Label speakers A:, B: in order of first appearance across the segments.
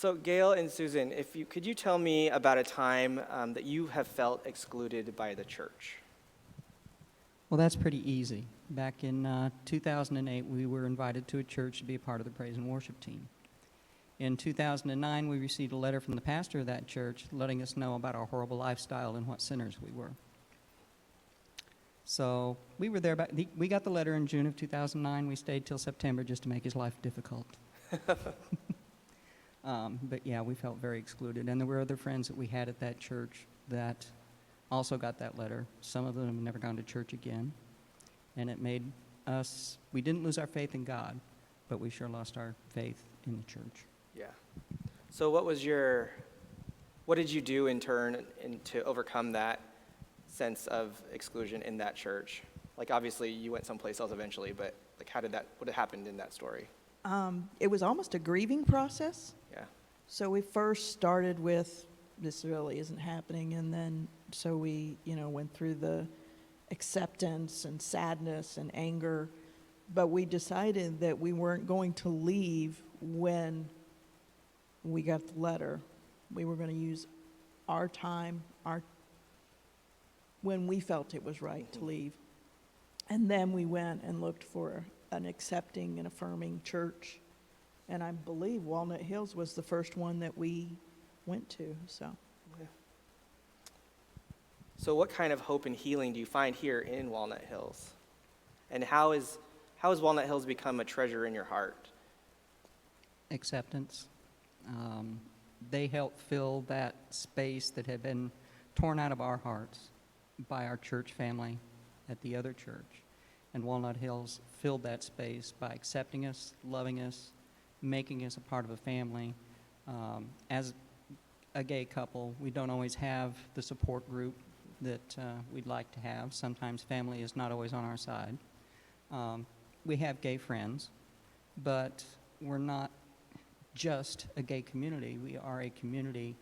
A: So Gail and Susan, could you tell me about a time that you have felt excluded by the church?
B: Well, that's pretty easy. Back in 2008, we were invited to a church to be a part of the praise and worship team. In 2009, we received a letter from the pastor of that church letting us know about our horrible lifestyle and what sinners we were. So we were there. We got the letter in June of 2009. We stayed till September just to make his life difficult. But yeah, we felt very excluded. And there were other friends that we had at that church that also got that letter. Some of them have never gone to church again. And it made us, we didn't lose our faith in God, but we sure lost our faith in the church.
A: Yeah. So what did you do in turn to overcome that sense of exclusion in that church? Like, obviously you went someplace else eventually, but like, what happened in that story?
C: It was almost a grieving process.
A: Yeah.
C: So we first started with, this really isn't happening, and then so we, went through the acceptance and sadness and anger, but we decided that we weren't going to leave when we got the letter. We were going to use our time, when we felt it was right to leave. And then we went and looked for an accepting and affirming church. And I believe Walnut Hills was the first one that we went to, so.
A: Okay. So what kind of hope and healing do you find here in Walnut Hills? And how has Walnut Hills become a treasure in your heart?
B: Acceptance. They helped fill that space that had been torn out of our hearts by our church family at the other church. And Walnut Hills filled that space by accepting us, loving us, making us a part of a family. As a gay couple, we don't always have the support group that we'd like to have. Sometimes family is not always on our side. We have gay friends, but we're not just a gay community. We are a community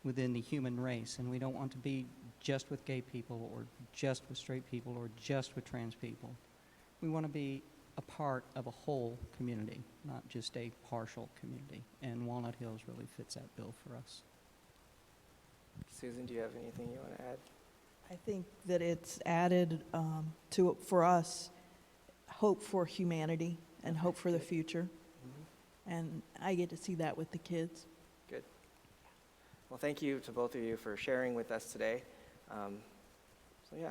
B: within the human race, and we don't want to be just with gay people or just with straight people or just with trans people. We want to be a part of a whole community, not just a partial community, and Walnut Hills really fits that bill for us.
A: Susan, do you have anything you want to add?
C: I think that it's added for us, hope for humanity and hope for the future. Mm-hmm. And I get to see that with the kids.
A: Good. Well, thank you to both of you for sharing with us today. So yeah.